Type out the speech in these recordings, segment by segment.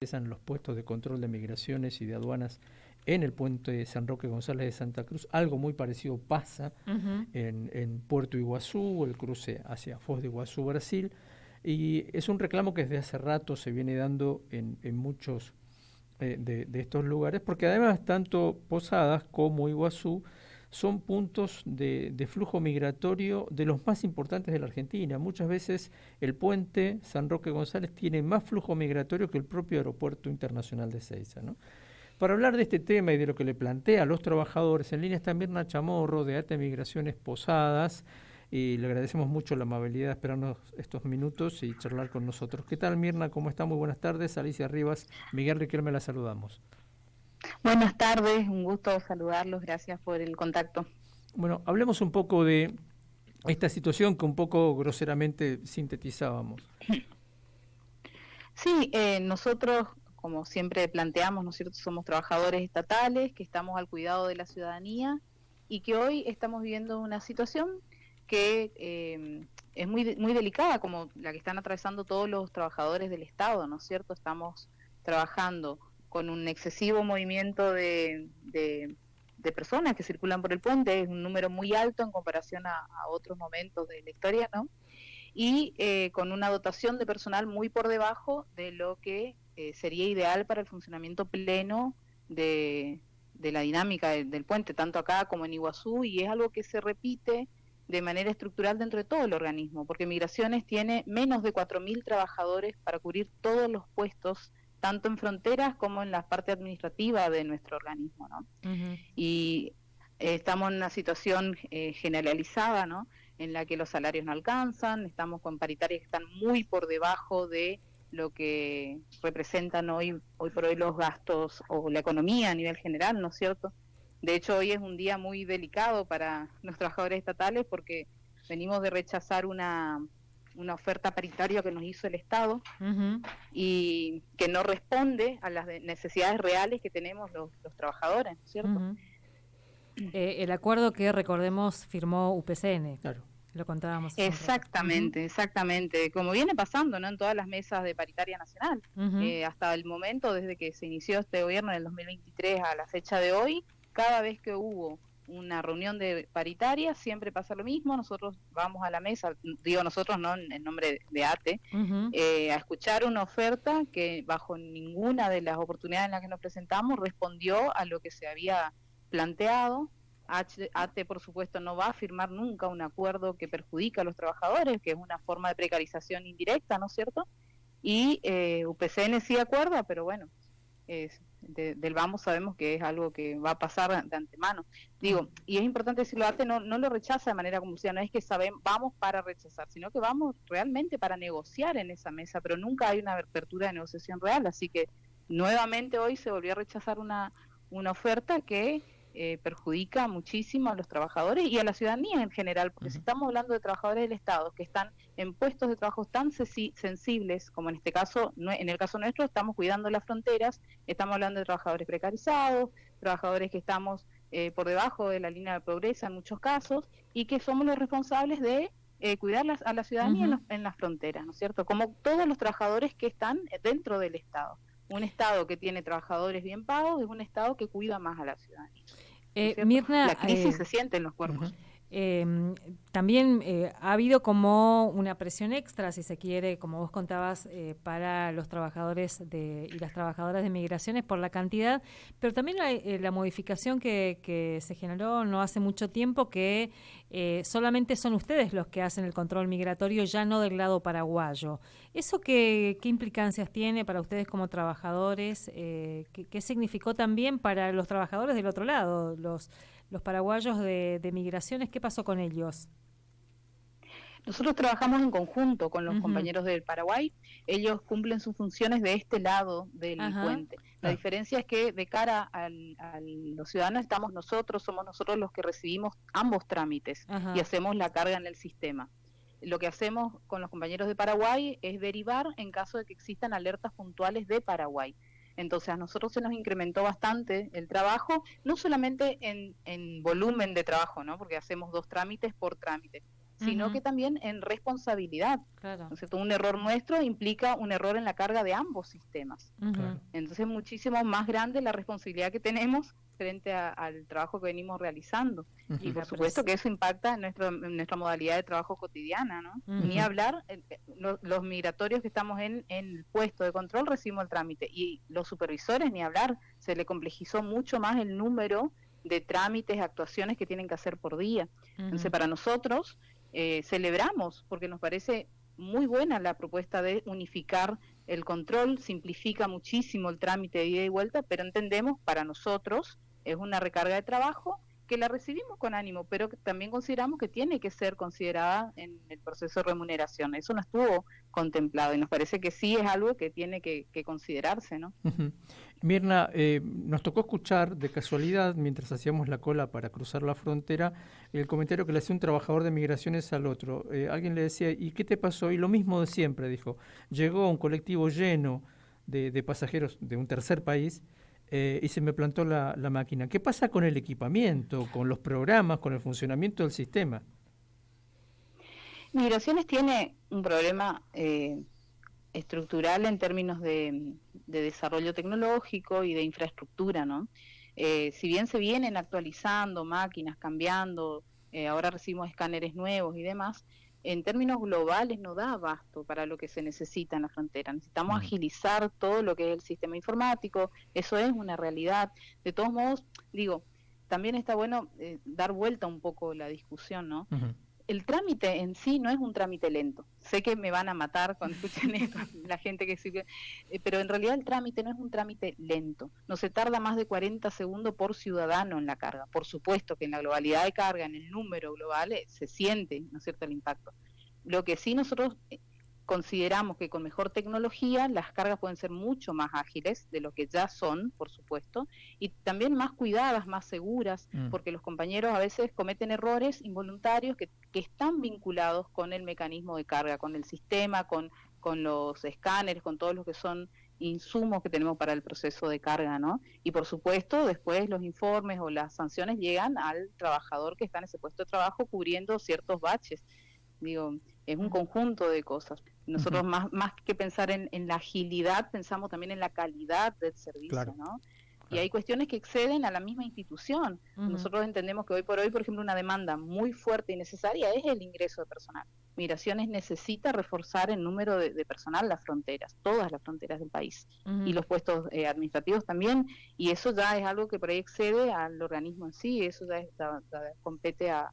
Los puestos de control de migraciones y de aduanas en el puente San Roque González de Santa Cruz. Algo muy parecido pasa en Puerto Iguazú, el cruce hacia Foz de Iguazú, Brasil, y es un reclamo que desde hace rato se viene dando en muchos de estos lugares, porque además tanto Posadas como Iguazú son puntos de flujo migratorio de los más importantes de la Argentina. Muchas veces el puente San Roque González tiene más flujo migratorio que el propio aeropuerto internacional de Ezeiza, ¿no? Para hablar de este tema y de lo que le plantea a los trabajadores, en línea está Mirna Chamorro de ATE Migraciones Posadas, y le agradecemos mucho la amabilidad de esperarnos estos minutos y charlar con nosotros. ¿Qué tal, Mirna? ¿Cómo está? Muy buenas tardes. Alicia Rivas, Miguel Riquelme, la saludamos. Buenas tardes, un gusto saludarlos, gracias por el contacto. Bueno, hablemos un poco de esta situación que un poco groseramente sintetizábamos. Sí, nosotros, como siempre planteamos, ¿no es cierto?, somos trabajadores estatales que estamos al cuidado de la ciudadanía y que hoy estamos viviendo una situación que es muy delicada, como la que están atravesando todos los trabajadores del Estado, ¿no es cierto? Estamos trabajando con un excesivo movimiento de personas que circulan por el puente, es un número muy alto en comparación a otros momentos de la historia, ¿no? Y con una dotación de personal muy por debajo de lo que sería ideal para el funcionamiento pleno de la dinámica del puente, tanto acá como en Iguazú, y es algo que se repite de manera estructural dentro de todo el organismo, porque Migraciones tiene menos de 4.000 trabajadores para cubrir todos los puestos, tanto en fronteras como en la parte administrativa de nuestro organismo, ¿no? Y estamos en una situación generalizada, ¿no?, en la que los salarios no alcanzan, estamos con paritarias que están muy por debajo de lo que representan hoy por hoy los gastos o la economía a nivel general, ¿no es cierto? De hecho, hoy es un día muy delicado para los trabajadores estatales porque venimos de rechazar una oferta paritaria que nos hizo el Estado y que no responde a las necesidades reales que tenemos los trabajadores, ¿no es cierto? El acuerdo que, recordemos, firmó UPCN. Claro. Lo contábamos. Exactamente, exactamente. Como viene pasando, ¿no?, en todas las mesas de paritaria nacional. Hasta el momento, desde que se inició este gobierno en el 2023 a la fecha de hoy, cada vez que hubo una reunión de paritaria, siempre pasa lo mismo. Nosotros vamos a la mesa, digo nosotros, no en nombre de ATE, a escuchar una oferta que bajo ninguna de las oportunidades en las que nos presentamos respondió a lo que se había planteado. ATE, por supuesto, no va a firmar nunca un acuerdo que perjudica a los trabajadores, que es una forma de precarización indirecta, ¿no es cierto? Y UPCN sí acuerda, pero bueno, del vamos sabemos que es algo que va a pasar de antemano. Digo, y es importante decirlo, ATE no lo rechaza de manera compulsiva, no es que vamos para rechazar, sino que vamos realmente para negociar en esa mesa, pero nunca hay una apertura de negociación real, así que nuevamente hoy se volvió a rechazar una oferta que perjudica muchísimo a los trabajadores y a la ciudadanía en general, porque si estamos hablando de trabajadores del Estado que están en puestos de trabajo tan sensibles, como en este caso, en el caso nuestro, estamos cuidando las fronteras, estamos hablando de trabajadores precarizados, trabajadores que estamos por debajo de la línea de pobreza en muchos casos, y que somos los responsables de cuidar a la ciudadanía en las fronteras, ¿no es cierto? Como todos los trabajadores que están dentro del Estado. Un Estado que tiene trabajadores bien pagos es un Estado que cuida más a la ciudadanía. Mirna, la crisis se siente en los cuerpos. También ha habido como una presión extra, si se quiere, como vos contabas, para los trabajadores y las trabajadoras de migraciones por la cantidad, pero también hay la modificación que se generó no hace mucho tiempo, que solamente son ustedes los que hacen el control migratorio, ya no del lado paraguayo. ¿Eso qué implicancias tiene para ustedes como trabajadores? ¿Qué significó también para los trabajadores del otro lado, los paraguayos de migraciones? ¿Qué pasó con ellos? Nosotros trabajamos en conjunto con los compañeros del Paraguay. Ellos cumplen sus funciones de este lado del puente. La diferencia es que de cara a los ciudadanos somos nosotros los que recibimos ambos trámites y hacemos la carga en el sistema. Lo que hacemos con los compañeros de Paraguay es derivar en caso de que existan alertas puntuales de Paraguay. Entonces a nosotros se nos incrementó bastante el trabajo, no solamente en volumen de trabajo, ¿no?, porque hacemos 2 trámites por trámite, sino que también en responsabilidad. Claro. ¿No es cierto? Un error nuestro implica un error en la carga de ambos sistemas. Claro. Entonces, muchísimo más grande la responsabilidad que tenemos frente al trabajo que venimos realizando. Y por supuesto que eso impacta en nuestra modalidad de trabajo cotidiana, ¿no? Ni hablar, los migratorios que estamos en el puesto de control recibimos el trámite, y los supervisores, ni hablar, se le complejizó mucho más el número de trámites, actuaciones que tienen que hacer por día. Entonces, para nosotros, celebramos, porque nos parece muy buena la propuesta de unificar el control, simplifica muchísimo el trámite de ida y vuelta, pero entendemos, para nosotros, es una recarga de trabajo que la recibimos con ánimo, pero que también consideramos que tiene que ser considerada en el proceso de remuneración. Eso no estuvo contemplado y nos parece que sí es algo que tiene que considerarse, ¿no? Mirna, nos tocó escuchar de casualidad, mientras hacíamos la cola para cruzar la frontera, el comentario que le hacía un trabajador de migraciones al otro. Alguien le decía, ¿y qué te pasó? Y lo mismo de siempre, dijo. Llegó un colectivo lleno de pasajeros de un tercer país, y se me plantó la máquina. ¿Qué pasa con el equipamiento, con los programas, con el funcionamiento del sistema? Migraciones tiene un problema estructural en términos de desarrollo tecnológico y de infraestructura, ¿no? Si bien se vienen actualizando máquinas, cambiando, ahora recibimos escáneres nuevos y demás, en términos globales no da abasto para lo que se necesita en la frontera. Necesitamos agilizar todo lo que es el sistema informático, eso es una realidad. De todos modos, digo, también está bueno dar vuelta un poco la discusión, ¿no? El trámite en sí no es un trámite lento. Sé que me van a matar cuando escuchen esto, la gente que sigue, pero en realidad el trámite no es un trámite lento. No se tarda más de 40 segundos por ciudadano en la carga. Por supuesto que en la globalidad de carga, en el número global, se siente, ¿no es cierto?, el impacto. Lo que sí nosotros consideramos que con mejor tecnología las cargas pueden ser mucho más ágiles de lo que ya son, por supuesto, y también más cuidadas, más seguras, porque los compañeros a veces cometen errores involuntarios que están vinculados con el mecanismo de carga, con el sistema, con los escáneres, con todos los que son insumos que tenemos para el proceso de carga, ¿no? Y por supuesto, después los informes o las sanciones llegan al trabajador que está en ese puesto de trabajo cubriendo ciertos baches. Digo, es un conjunto de cosas. Nosotros más que pensar en la agilidad, pensamos también en la calidad del servicio, claro, ¿no? Y hay cuestiones que exceden a la misma institución. Nosotros entendemos que hoy por hoy, por ejemplo, una demanda muy fuerte y necesaria es el ingreso de personal. Migraciones necesita reforzar el número de personal, las fronteras, todas las fronteras del país, y los puestos administrativos también, y eso ya es algo que por ahí excede al organismo en sí, eso ya compete al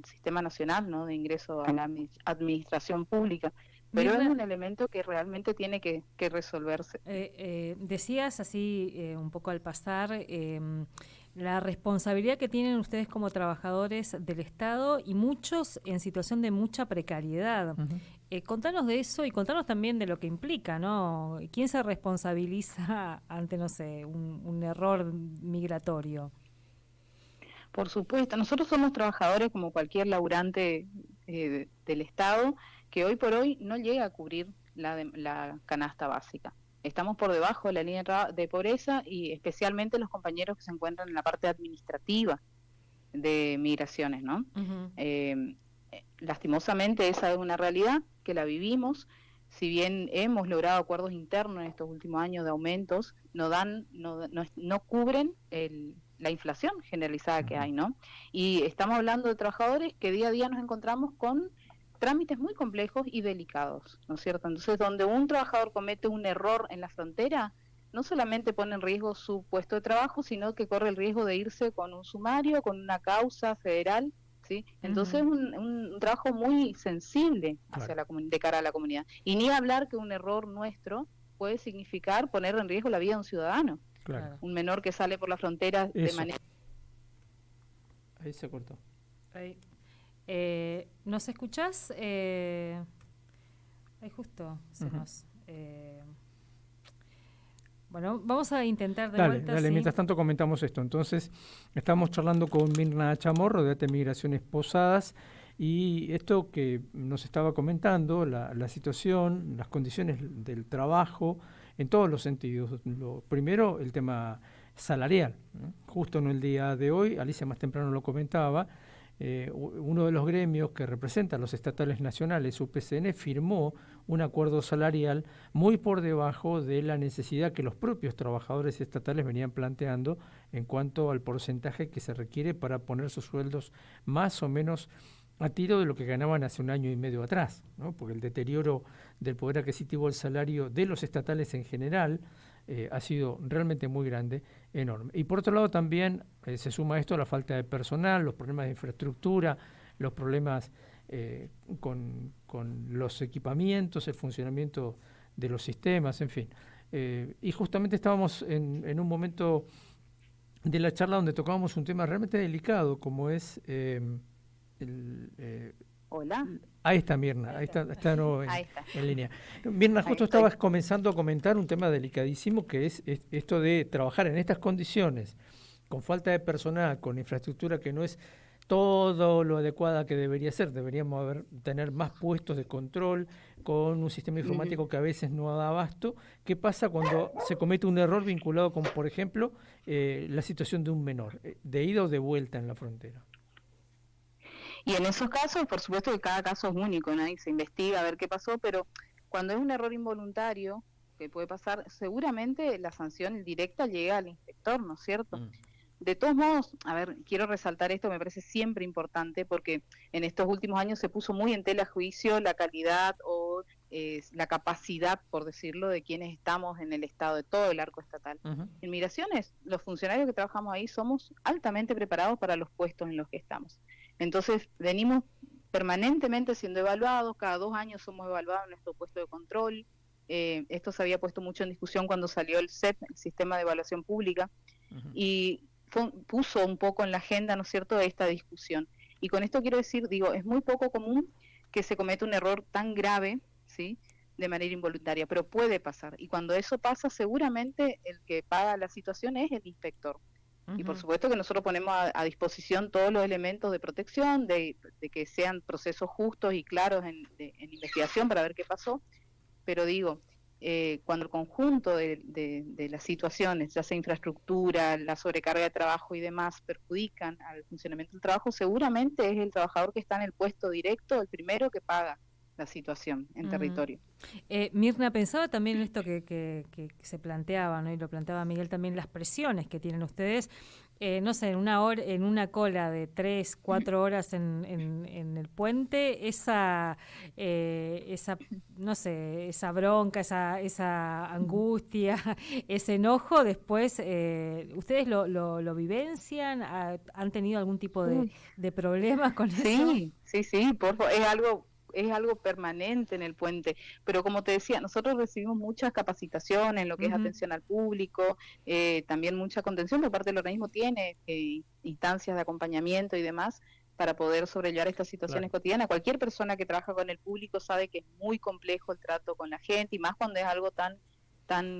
Sistema Nacional, ¿no?, de ingreso a la administración pública, pero Mirna, es un elemento que realmente tiene que resolverse. Decías así un poco al pasar la responsabilidad que tienen ustedes como trabajadores del Estado y muchos en situación de mucha precariedad. Contanos de eso y contanos también de lo que implica, ¿no? ¿Quién se responsabiliza ante, no sé, un error migratorio? Por supuesto, nosotros somos trabajadores como cualquier laburante del Estado que hoy por hoy no llega a cubrir la canasta básica. Estamos por debajo de la línea de pobreza y especialmente los compañeros que se encuentran en la parte administrativa de migraciones, ¿no? Lastimosamente esa es una realidad que la vivimos. Si bien hemos logrado acuerdos internos en estos últimos años de aumentos, no cubren la inflación generalizada que hay, ¿no? Y estamos hablando de trabajadores que día a día nos encontramos con trámites muy complejos y delicados, ¿no es cierto? Entonces, donde un trabajador comete un error en la frontera, no solamente pone en riesgo su puesto de trabajo, sino que corre el riesgo de irse con un sumario, con una causa federal, ¿sí? Entonces, es un trabajo muy sensible hacia de cara a la comunidad. Y ni hablar que un error nuestro puede significar poner en riesgo la vida de un ciudadano. Claro. Un menor que sale por la frontera de manera... Ahí se cortó. Ahí. ¿Nos escuchás? Ahí justo se nos... Bueno, vamos a intentar de vuelta. Dale, ¿sí? Mientras tanto comentamos esto. Entonces, estamos charlando con Mirna Chamorro de ATE Migraciones Posadas, y esto que nos estaba comentando, la situación, las condiciones del trabajo, en todos los sentidos. Primero, el tema salarial, ¿no? Justo en el día de hoy, Alicia más temprano lo comentaba, uno de los gremios que representa a los estatales nacionales, UPCN, firmó un acuerdo salarial muy por debajo de la necesidad que los propios trabajadores estatales venían planteando en cuanto al porcentaje que se requiere para poner sus sueldos más o menos a tiro de lo que ganaban hace 1 año y medio atrás, ¿no? Porque el deterioro del poder adquisitivo del salario de los estatales en general ha sido realmente muy grande, enorme. Y por otro lado también se suma a esto la falta de personal, los problemas de infraestructura, los problemas con los equipamientos, el funcionamiento de los sistemas, en fin. Y justamente estábamos en un momento de la charla donde tocábamos un tema realmente delicado, como es... Hola. Ahí está Mirna, ahí está en línea. Mirna, justo Ahí estabas comenzando a comentar un tema delicadísimo que es esto de trabajar en estas condiciones, con falta de personal, con infraestructura que no es todo lo adecuada que debería ser. Deberíamos tener más puestos de control, con un sistema informático que a veces no da abasto. ¿Qué pasa cuando se comete un error vinculado con, por ejemplo, la situación de un menor, de ida o de vuelta en la frontera? Y en esos casos, por supuesto que cada caso es único, ¿no? Y se investiga a ver qué pasó, pero cuando es un error involuntario, que puede pasar, seguramente la sanción directa llega al inspector, ¿no es cierto? De todos modos, a ver, quiero resaltar esto, me parece siempre importante, porque en estos últimos años se puso muy en tela de juicio la calidad o la capacidad, por decirlo, de quienes estamos en el Estado, de todo el arco estatal. En Migraciones, los funcionarios que trabajamos ahí somos altamente preparados para los puestos en los que estamos. Entonces, venimos permanentemente siendo evaluados, cada 2 años somos evaluados en nuestro puesto de control. Esto se había puesto mucho en discusión cuando salió el SEP, el Sistema de Evaluación Pública, y puso un poco en la agenda, ¿no es cierto?, esta discusión. Y con esto quiero decir, digo, es muy poco común que se cometa un error tan grave, ¿sí?, de manera involuntaria, pero puede pasar. Y cuando eso pasa, seguramente el que paga la situación es el inspector. Y por supuesto que nosotros ponemos a disposición todos los elementos de protección, de que sean procesos justos y claros en investigación para ver qué pasó. Pero digo, cuando el conjunto de las situaciones, ya sea infraestructura, la sobrecarga de trabajo y demás, perjudican al funcionamiento del trabajo, seguramente es el trabajador que está en el puesto directo el primero que paga la situación en territorio. Mirna, pensaba también en esto que se planteaba, ¿no? Y lo planteaba Miguel también, las presiones que tienen ustedes, no sé, en una cola de 3-4 horas en el puente, esa no sé, esa bronca, esa angustia, ese enojo, después, ¿ustedes lo vivencian? ¿Han tenido algún tipo de problemas con eso? Sí, por favor, es algo permanente en el puente, pero como te decía, nosotros recibimos muchas capacitaciones en lo que es atención al público, también mucha contención por parte del organismo, tiene instancias de acompañamiento y demás para poder sobrellevar estas situaciones cotidianas. Cualquier persona que trabaja con el público sabe que es muy complejo el trato con la gente, y más cuando es algo tan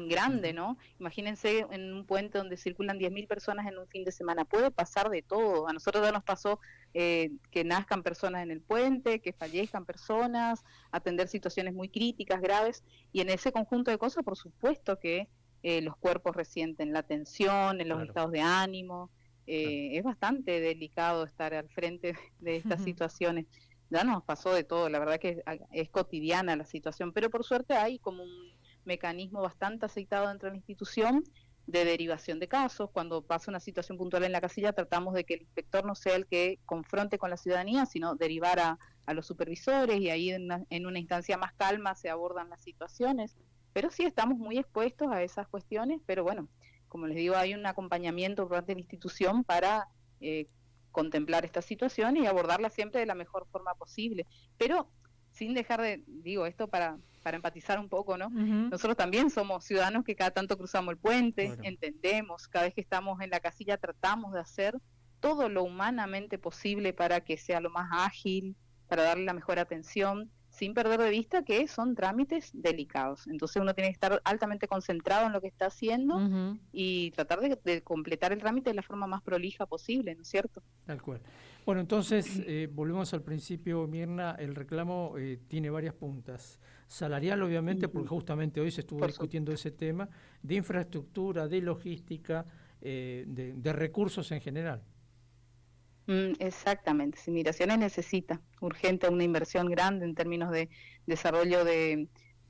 grande, ¿no? Imagínense en un puente donde circulan 10.000 personas en un fin de semana, puede pasar de todo. A nosotros ya nos pasó que nazcan personas en el puente, que fallezcan personas, atender situaciones muy críticas, graves, y en ese conjunto de cosas, por supuesto que los cuerpos resienten la tensión, en los estados de ánimo, es bastante delicado estar al frente de estas situaciones. Ya nos pasó de todo, la verdad que es cotidiana la situación, pero por suerte hay como un mecanismo bastante aceitado dentro de la institución de derivación de casos. Cuando pasa una situación puntual en la casilla, tratamos de que el inspector no sea el que confronte con la ciudadanía, sino derivar a los supervisores, y ahí en una instancia más calma se abordan las situaciones. Pero sí estamos muy expuestos a esas cuestiones, pero bueno, como les digo, hay un acompañamiento por parte de la institución para contemplar esta situación y abordarla siempre de la mejor forma posible. Pero sin dejar de, digo esto para empatizar un poco, ¿no? Nosotros también somos ciudadanos que cada tanto cruzamos el puente, entendemos, cada vez que estamos en la casilla tratamos de hacer todo lo humanamente posible para que sea lo más ágil, para darle la mejor atención, sin perder de vista que son trámites delicados. Entonces uno tiene que estar altamente concentrado en lo que está haciendo y tratar de completar el trámite de la forma más prolija posible, ¿no es cierto? Tal cual. Bueno, entonces volvemos al principio, Mirna. El reclamo tiene varias puntas. Salarial, obviamente, porque justamente hoy se estuvo discutiendo ese tema, de infraestructura, de logística, de recursos en general. Exactamente, si Migraciones necesita urgente una inversión grande en términos de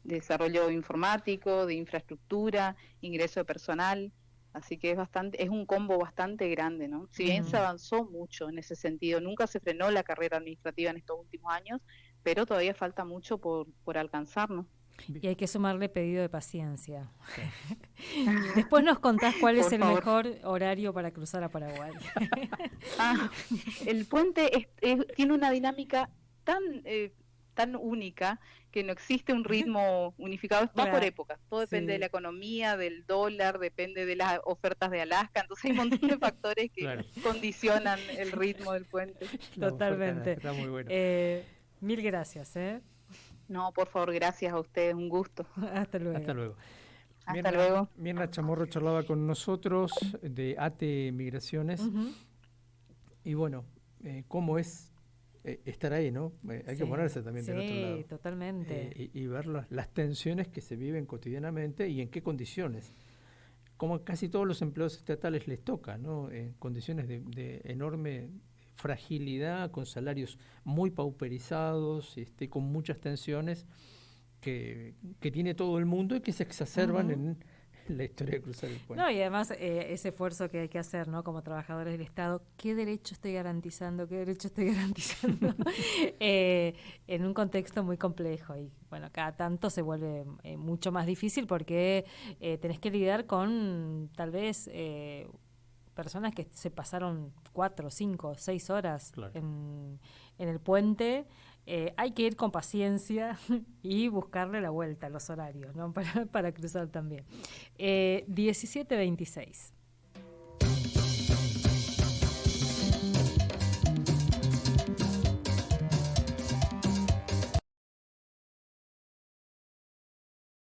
desarrollo informático, de infraestructura, ingreso de personal, así que es un combo bastante grande, ¿no? Si bien se avanzó mucho en ese sentido, nunca se frenó la carrera administrativa en estos últimos años, pero todavía falta mucho por alcanzar, ¿no? Y hay que sumarle pedido de paciencia. Sí. Después nos contás cuál es el mejor horario para cruzar a Paraguay. El puente tiene una dinámica tan única que no existe un ritmo unificado, va por época, todo depende de la economía, del dólar, depende de las ofertas de Alaska, entonces hay un montón de factores que condicionan el ritmo del puente. Totalmente. Está muy bueno. Mil gracias. No, por favor, gracias a ustedes, un gusto. Hasta luego. Hasta luego. Hasta luego. Mirna Chamorro charlaba con nosotros de ATE Migraciones. Y bueno, cómo es estar ahí, ¿no? Hay que ponerse también del otro lado. Sí, totalmente. Y ver las tensiones que se viven cotidianamente y en qué condiciones. Como a casi todos los empleados estatales les toca, ¿no? En condiciones de enorme fragilidad, con salarios muy pauperizados, con muchas tensiones que tiene todo el mundo y que se exacerban en la historia de cruzar el puente. No, y además ese esfuerzo que hay que hacer, ¿no? Como trabajadores del Estado, ¿qué derecho estoy garantizando? En un contexto muy complejo y bueno, cada tanto se vuelve mucho más difícil porque tenés que lidiar con tal vez personas que se pasaron 4, 5, 6 horas en el puente. Hay que ir con paciencia y buscarle la vuelta a los horarios, ¿no? para cruzar también. 17:26.